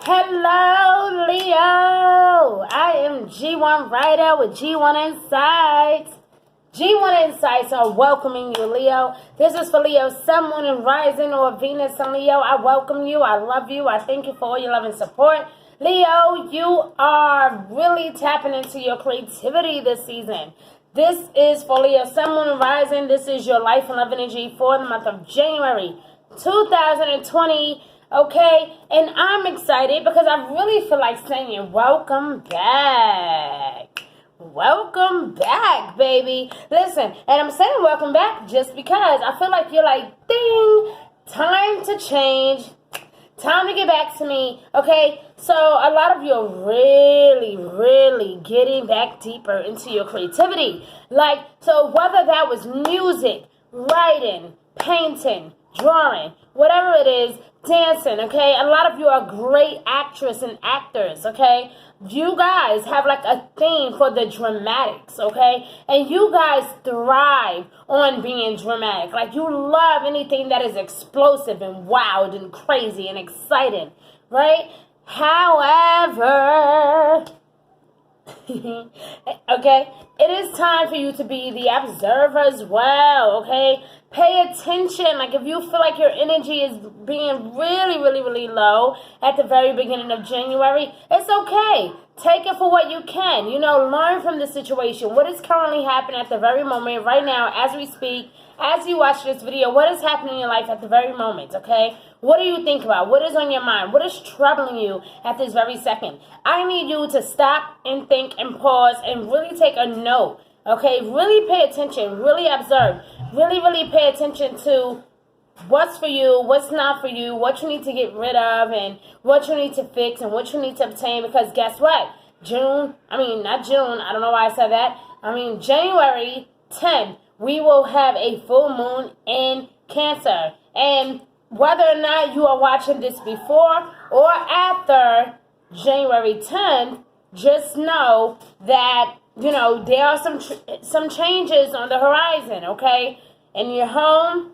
Hello, Leo. I am G1 Writer with G1 Insights. G1 Insights are welcoming you, Leo. This is for Leo, Sun, Moon, and Rising, or Venus and Leo. I welcome you. I love you. I thank you for all your love and support. Leo, you are really tapping into your creativity this season. This is for Leo, Sun, Moon, and Rising. This is your life and love energy for the month of January 2020. Okay, and I'm excited because I really feel like saying welcome back. Welcome back, baby. Listen, and I'm saying welcome back just because I feel like you're like, ding, time to change, time to get back to me. Okay, so a lot of you are really getting back deeper into your creativity. Like, so whether that was music, writing, painting, drawing, whatever it is, dancing, okay? A lot of you are great actors and actors, okay? You guys have like a theme for the dramatics, okay? And you guys thrive on being dramatic. Like, you love anything that is explosive and wild and crazy and exciting, right? However, okay, it is time for you to be the observer as well, okay? Pay attention. Like, if you feel like your energy is being really low at the very beginning of January, it's okay. Take it for what you can. You know, learn from the situation. What is currently happening at the very moment, right now, as we speak, as you watch this video, what is happening in your life at the very moment, okay? What do you think about? What is on your mind? What is troubling you at this very second? I need you to stop and think and pause and really take a note, okay? Really pay attention. Really observe. Really pay attention to what's for you, what's not for you, what you need to get rid of, and what you need to fix, and what you need to obtain, because guess what? January 10th, we will have a full moon in Cancer. And whether or not you are watching this before or after January 10th, just know that, you know, there are some changes on the horizon, okay? In your home,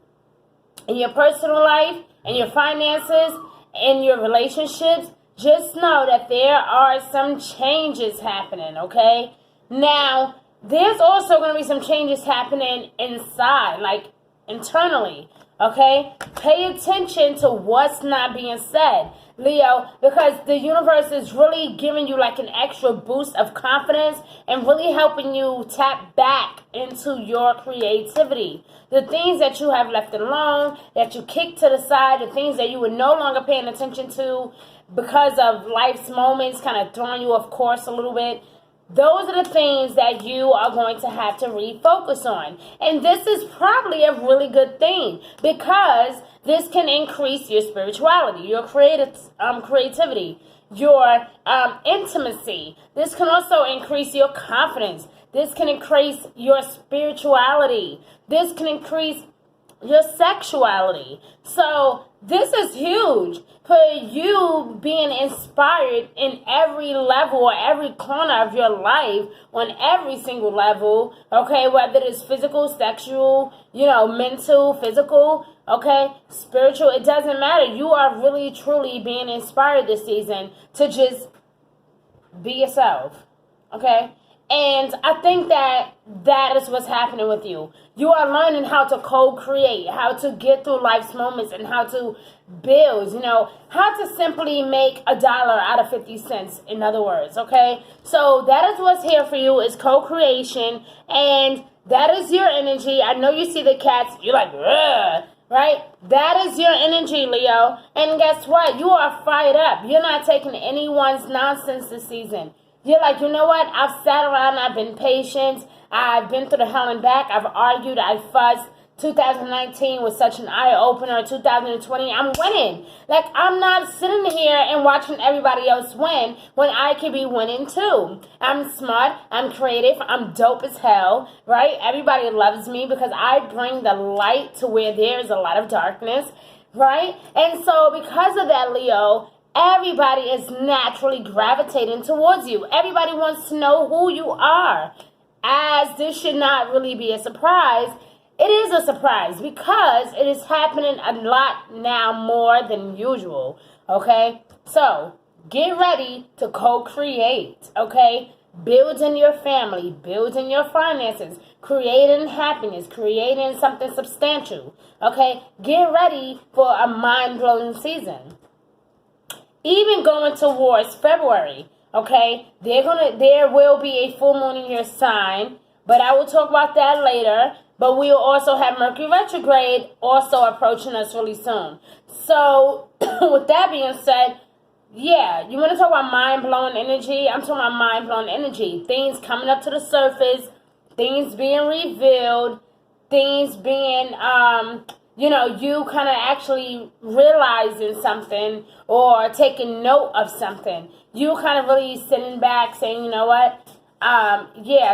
in your personal life, in your finances, in your relationships, just know that there are some changes happening, okay? Now, there's also going to be some changes happening inside, like internally, okay? Pay attention to what's not being said, Leo, because the universe is really giving you like an extra boost of confidence and really helping you tap back into your creativity. The things that you have left alone, that you kicked to the side, the things that you were no longer paying attention to because of life's moments kind of throwing you off course a little bit, those are the things that you are going to have to refocus on. And this is probably a really good thing because this can increase your spirituality, your creativity, your intimacy. This can also increase your confidence. This can increase your spirituality. This can increase your sexuality. So this is huge for you being inspired in every level or every corner of your life, on every single level, okay, whether it is physical, sexual, you know, mental, physical, okay, spiritual, it doesn't matter. You are really truly being inspired this season to just be yourself, okay? And I think that is what's happening with you. You are learning how to co-create, how to get through life's moments, and how to build, you know, how to simply make $1 out of 50 cents, in other words, okay? So that is what's here for you, is co-creation, and that is your energy. I know you see the cats, you're like, ugh, right? That is your energy, Leo. And guess what? You are fired up. You're not taking anyone's nonsense this season. You're like, you know what? I've sat around, I've been patient, I've been through the hell and back, I've argued, I fussed. 2019 was such an eye-opener. 2020, I'm winning. Like, I'm not sitting here and watching everybody else win when I could be winning too. I'm smart, I'm creative, I'm dope as hell, right? Everybody loves me because I bring the light to where there is a lot of darkness, right? And so because of that, Leo, everybody is naturally gravitating towards you. Everybody wants to know who you are. As this should not really be a surprise, it is a surprise because it is happening a lot now, more than usual, okay? So Get ready to co-create, okay? Build in your family, build in your finances, creating happiness, creating something substantial, okay? Get ready for a mind-blowing season. Even going towards February, okay? There will be a full moon in your sign, but I will talk about that later. But we will also have Mercury retrograde also approaching us really soon. So, with that being said, yeah, you want to talk about mind-blowing energy? I'm talking about mind-blowing energy. Things coming up to the surface, things being revealed, things being, you kind of actually realizing something or taking note of something. You kind of really sitting back saying, you know what?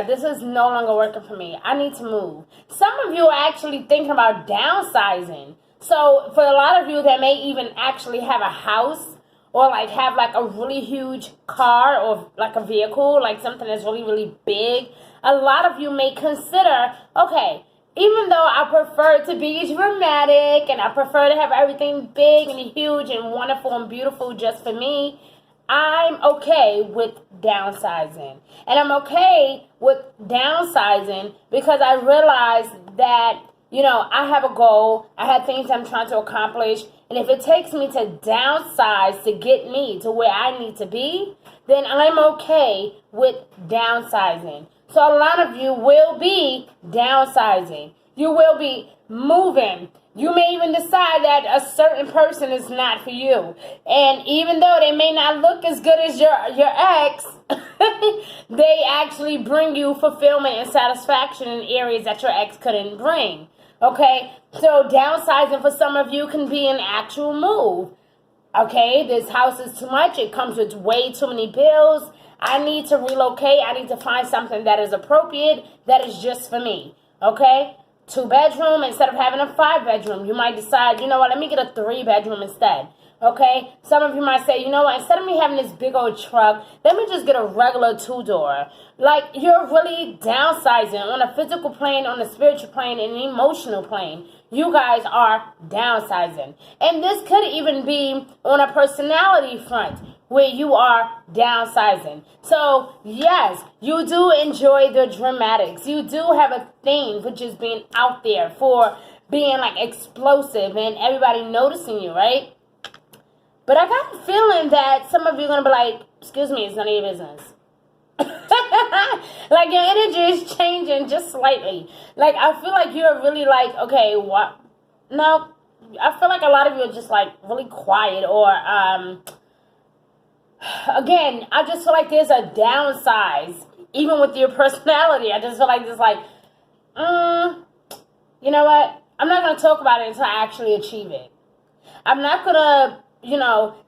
This is no longer working for me. I need to move. Some of you are actually thinking about downsizing. So for a lot of you that may even actually have a house or like have like a really huge car or like a vehicle, like something that's really, really big, a lot of you may consider, okay, even though I prefer to be dramatic and I prefer to have everything big and huge and wonderful and beautiful just for me, I'm okay with downsizing. And I'm okay with downsizing because I realize that, I have a goal. I have things I'm trying to accomplish. And if it takes me to downsize to get me to where I need to be, then I'm okay with downsizing. So a lot of you will be downsizing. You will be moving. You may even decide that a certain person is not for you. And even though they may not look as good as your ex, they actually bring you fulfillment and satisfaction in areas that your ex couldn't bring. Okay? So downsizing for some of you can be an actual move. Okay? This house is too much. It comes with way too many bills. I need to relocate. I need to find something that is appropriate, that is just for me. Okay? 2-bedroom instead of having a 5-bedroom. You might decide, let me get a 3-bedroom instead. Okay? Some of you might say, instead of me having this big old truck, let me just get a regular 2-door. Like, you're really downsizing on a physical plane, on a spiritual plane, and an emotional plane. You guys are downsizing. And this could even be on a personality front where you are downsizing. So, yes, you do enjoy the dramatics. You do have a thing for just being out there, for being like explosive and everybody noticing you, right? But I got a feeling that some of you are going to be like, excuse me, it's none of your business. Like your energy is changing just slightly. Like I feel like you're really like, okay, what? No, I feel like a lot of you are just like really quiet or, again, I just feel like there's a downsize, even with your personality. I just feel like there's like, you know what? I'm not going to talk about it until I actually achieve it. I'm not going to,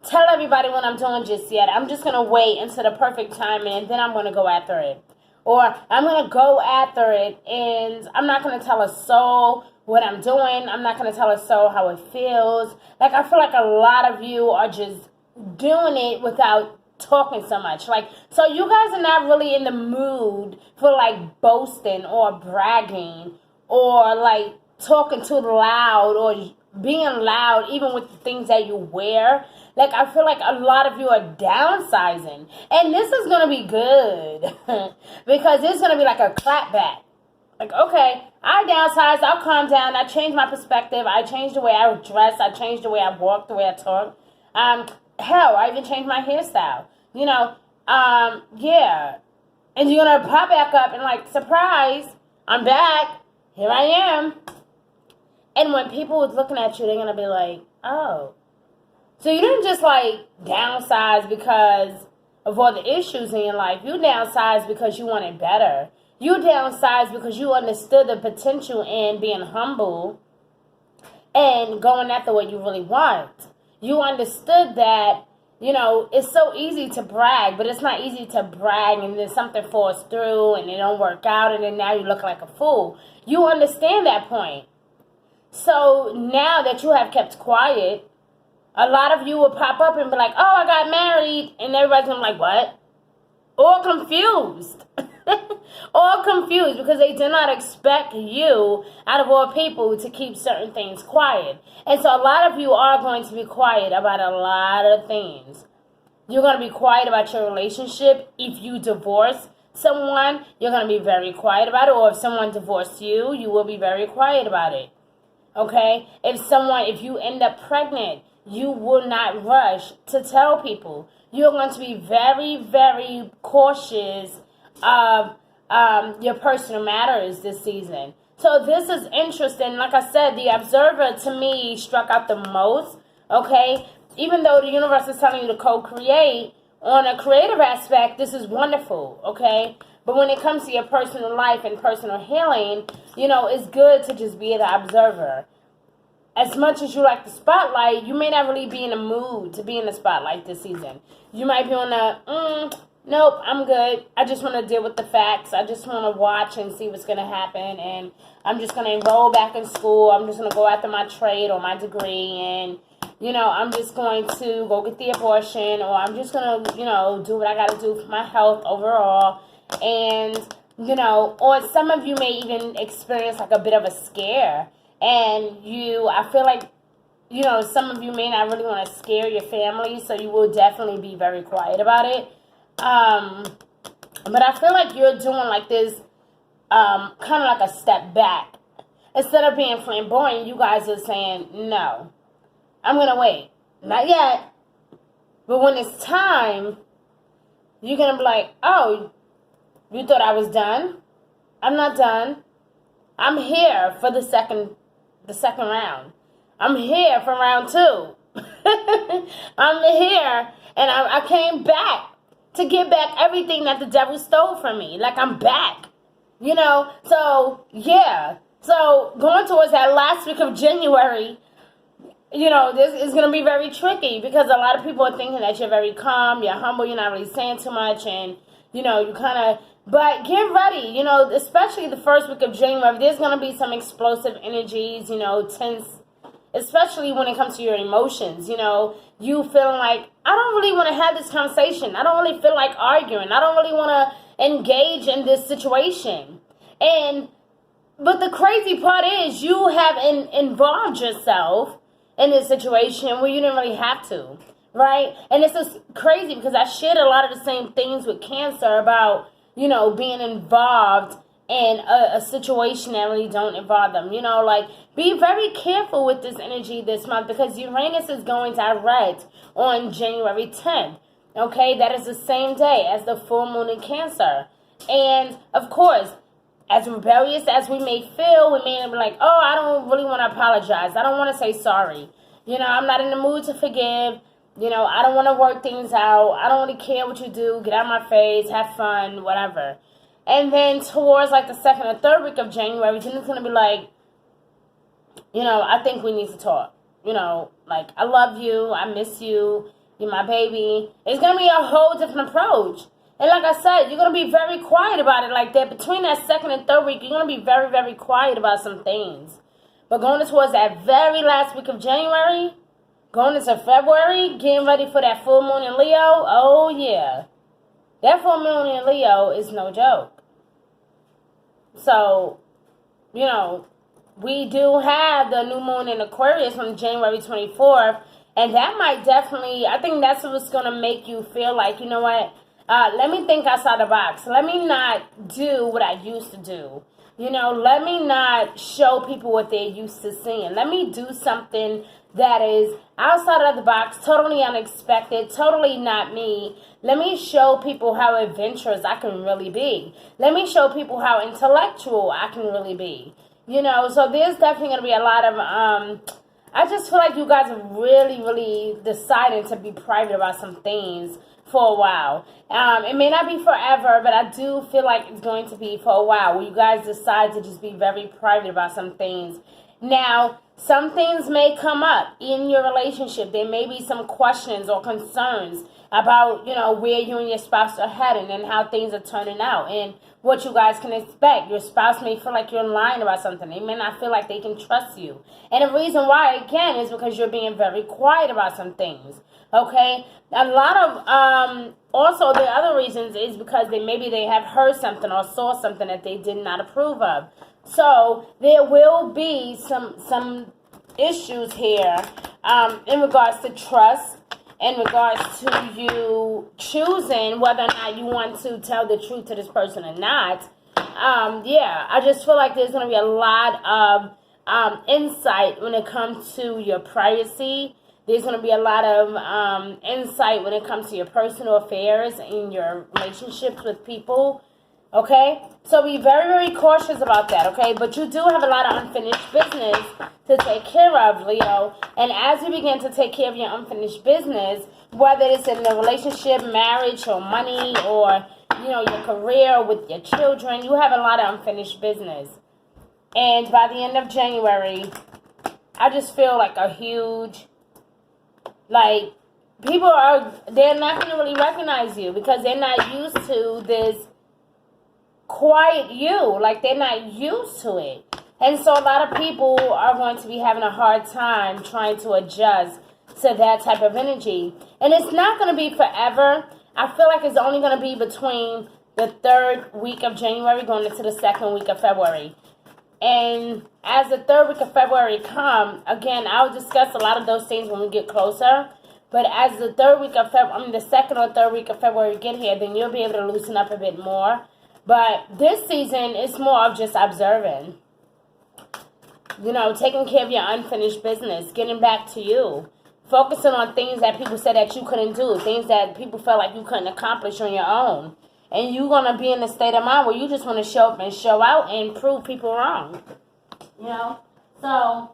tell everybody what I'm doing just yet. I'm just going to wait until the perfect time and then I'm going to go after it. Or I'm going to go after it and I'm not going to tell a soul what I'm doing. I'm not going to tell a soul how it feels. Like, I feel like a lot of you are just doing it without talking so much. Like, so you guys are not really in the mood for like boasting or bragging or like talking too loud or being loud even with the things that you wear. Like, I feel like a lot of you are downsizing. And this is going to be good because it's going to be like a clap back. Like, okay, I downsized, I'll calm down, I changed my perspective, I changed the way I dress, I changed the way I walk, the way I talk. Hell, I even changed my hairstyle. Yeah. And you're going to pop back up and like, surprise, I'm back, here I am. And when people was looking at you, they're going to be like, oh. So you didn't just like downsize because of all the issues in your life. You downsized because you wanted better. You downsized because you understood the potential in being humble and going after what you really want. You understood that, it's so easy to brag, but it's not easy to brag and then something falls through and it don't work out and then now you look like a fool. You understand that point. So now that you have kept quiet, a lot of you will pop up and be like, oh, I got married. And everybody's going to be like, what? All confused. All confused because they did not expect you, out of all people, to keep certain things quiet. And so a lot of you are going to be quiet about a lot of things. You're going to be quiet about your relationship. If you divorce someone, you're going to be very quiet about it. Or if someone divorced you, you will be very quiet about it. Okay? If you end up pregnant, you will not rush to tell people. You're going to be very, very cautious of your personal matters this season. So this is interesting. Like I said, the Observer to me struck out the most. Okay? Even though the universe is telling you to co-create, on a creative aspect, this is wonderful. Okay? But when it comes to your personal life and personal healing, it's good to just be the observer. As much as you like the spotlight, you may not really be in the mood to be in the spotlight this season. You might be on the, nope, I'm good. I just want to deal with the facts. I just want to watch and see what's going to happen. And I'm just going to enroll back in school. I'm just going to go after my trade or my degree. And, I'm just going to go get the abortion. Or I'm just going to, do what I got to do for my health overall. And, or some of you may even experience like a bit of a scare. And I feel like, some of you may not really want to scare your family, so you will definitely be very quiet about it. But I feel like you're doing like this, kind of like a step back. Instead of being flamboyant, you guys are saying, no, I'm going to wait. Not yet. But when it's time, you're going to be like, oh, you thought I was done? I'm not done. I'm here for the second round. I'm here for round 2. I'm here, and I came back to get back everything that the devil stole from me. Like, I'm back, So, yeah. So, going towards that last week of January, this is going to be very tricky because a lot of people are thinking that you're very calm, you're humble, you're not really saying too much, and, you kind of... But get ready, especially the first week of January, there's going to be some explosive energies, tense, especially when it comes to your emotions, you feeling like, I don't really want to have this conversation. I don't really feel like arguing. I don't really want to engage in this situation. But the crazy part is you have involved yourself in this situation where you didn't really have to, right? And this is crazy because I shared a lot of the same things with Cancer about, being involved in a situation that really don't involve them. Be very careful with this energy this month because Uranus is going direct on January 10th. Okay, that is the same day as the full moon in Cancer. And, of course, as rebellious as we may feel, we may be like, oh, I don't really want to apologize. I don't want to say sorry. I'm not in the mood to forgive. I don't want to work things out. I don't really care what you do. Get out of my face. Have fun. Whatever. And then towards like the 2nd or 3rd week of January, then it's going to be like, I think we need to talk. Like, I love you. I miss you. You're my baby. It's going to be a whole different approach. And like I said, you're going to be very quiet about it like that. Between that 2nd and 3rd week, you're going to be very, very quiet about some things. But going towards that very last week of January... Going into February, getting ready for that full moon in Leo, oh yeah. That full moon in Leo is no joke. So, we do have the new moon in Aquarius on January 24th, and that might definitely, I think that's what's going to make you feel like, what, let me think outside the box. Let me not do what I used to do. Let me not show people what they're used to seeing. Let me do something that is outside of the box, totally unexpected, totally not me. Let me show people how adventurous I can really be. Let me show people how intellectual I can really be. So there's definitely going to be a lot of, I just feel like you guys are really, really deciding to be private about some things for a while. It may not be forever, but I do feel like it's going to be for a while where you guys decide to just be very private about some things. Now, some things may come up in your relationship. There may be some questions or concerns about, where you and your spouse are heading and how things are turning out and what you guys can expect. Your spouse may feel like you're lying about something. They may not feel like they can trust you. And the reason why, again, is because you're being very quiet about some things. Okay? A lot of, also the other reasons is because maybe they have heard something or saw something that they did not approve of. So there will be some issues here in regards to trust in regards to you choosing whether or not you want to tell the truth to this person or not. Yeah, I just feel like there's going to be a lot of insight when it comes to your privacy. There's going to be a lot of insight when it comes to your personal affairs and your relationships with people. Okay? So be very, very cautious about that, okay? But you do have a lot of unfinished business to take care of, Leo. And as you begin to take care of your unfinished business, whether it's in the relationship, marriage, or money, or, your career with your children, you have a lot of unfinished business. And by the end of January, I just feel like a huge, they're not going to really recognize you because they're not used to this quiet you. Like, they're not used to it. And so a lot of people are going to be having a hard time trying to adjust to that type of energy. And it's not going to be forever. I feel like it's only going to be between the 3rd week of January going into the 2nd week of February. And as the 3rd week of February comes, again, I'll discuss a lot of those things when we get closer. But as the 3rd week of February, the 2nd or 3rd week of February get here, then you'll be able to loosen up a bit more. But this season, it's more of just observing. Taking care of your unfinished business, getting back to you. Focusing on things that people said that you couldn't do. Things that people felt like you couldn't accomplish on your own. And you're going to be in a state of mind where you just want to show up and show out and prove people wrong. So,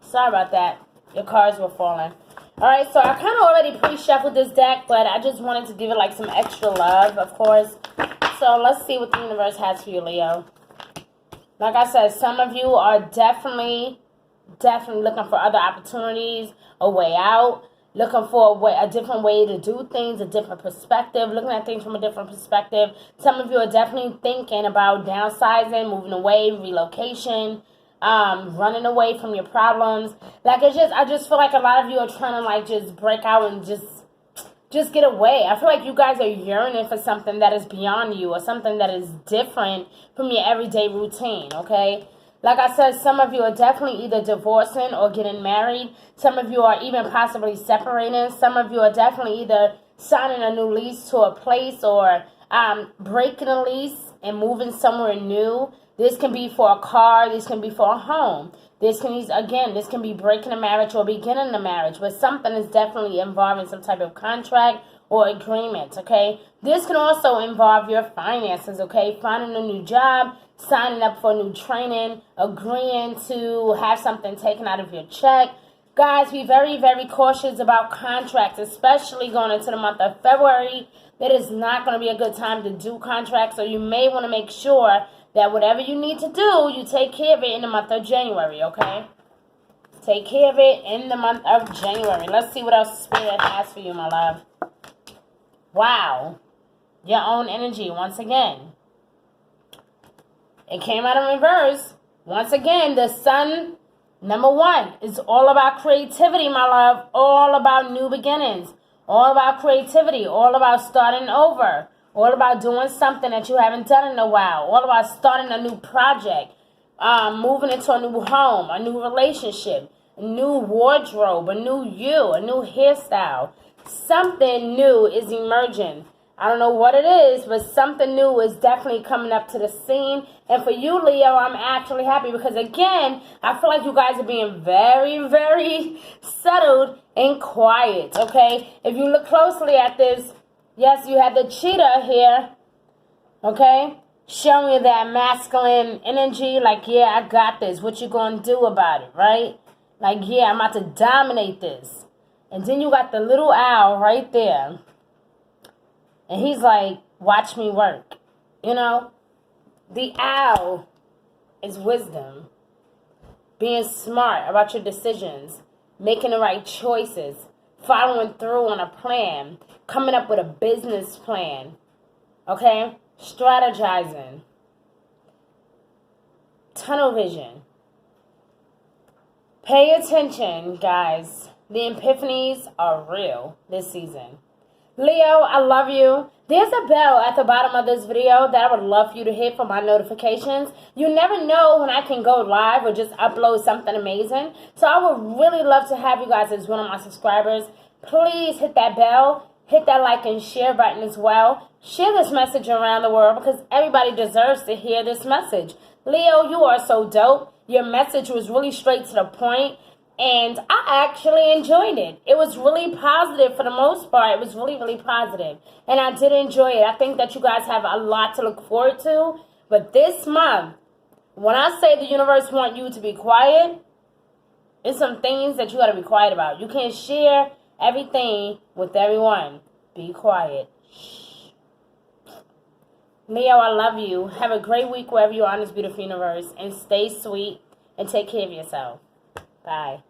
sorry about that. Your cards were falling. Alright, so I kind of already pre-shuffled this deck, but I just wanted to give it like some extra love, of course. So let's see what the universe has for you, Leo. Like I said, some of you are definitely looking for other opportunities, a way out, looking for a different way to do things, a different perspective, looking at things from a different perspective. Some of you are definitely thinking about downsizing, moving away, relocation, running away from your problems. I just feel like a lot of you are trying to just break out and just get away. I feel like you guys are yearning for something that is beyond you or something that is different from your everyday routine, okay? Like I said, some of you are definitely either divorcing or getting married. Some of you are even possibly separating. Some of you are definitely either signing a new lease to a place or breaking a lease and moving somewhere new. This can be for a car. This can be for a home. This can be breaking a marriage or beginning a marriage. But something is definitely involving some type of contract or agreement, okay? This can also involve your finances, okay? Finding a new job, signing up for new training, agreeing to have something taken out of your check. Guys, be very, very cautious about contracts, especially going into the month of February. It is not going to be a good time to do contracts, so you may want to make sure that whatever you need to do, you take care of it in the month of January, okay? Take care of it in the month of January. Let's see what else Spirit has for you, my love. Wow. Your own energy, once again. It came out in reverse. Once again, the Sun, number 1, is all about creativity, my love. All about new beginnings. All about creativity. All about starting over. All about doing something that you haven't done in a while. All about starting a new project. Moving into a new home, a new relationship, a new wardrobe, a new you, a new hairstyle. Something new is emerging. I don't know what it is, but something new is definitely coming up to the scene. And for you, Leo, I'm actually happy because, again, I feel like you guys are being very, very settled and quiet, okay? If you look closely at this, yes, you have the cheetah here, okay? Showing you that masculine energy, like, yeah, I got this. What you gonna do about it, right? Like, yeah, I'm about to dominate this. And then you got the little owl right there. And he's like, watch me work. The owl is wisdom. Being smart about your decisions. Making the right choices. Following through on a plan. Coming up with a business plan. Okay? Strategizing. Tunnel vision. Pay attention, guys. The epiphanies are real this season. Leo, I love you. There's a bell at the bottom of this video that I would love for you to hit for my notifications. You never know when I can go live or just upload something amazing. So I would really love to have you guys as one of my subscribers. please hit that bell, hit that like and share button as well. Share this message around the world because everybody deserves to hear this message. Leo, you are so dope. Your message was really straight to the point, and I actually enjoyed it. It was really positive for the most part. It was really, really positive, and I did enjoy it. I think that you guys have a lot to look forward to, but this month, when I say the universe wants you to be quiet, there's some things that you got to be quiet about. You can't share everything with everyone. Be quiet. Shh. Leo, I love you. Have a great week wherever you are in this beautiful universe. And stay sweet and take care of yourself. Bye.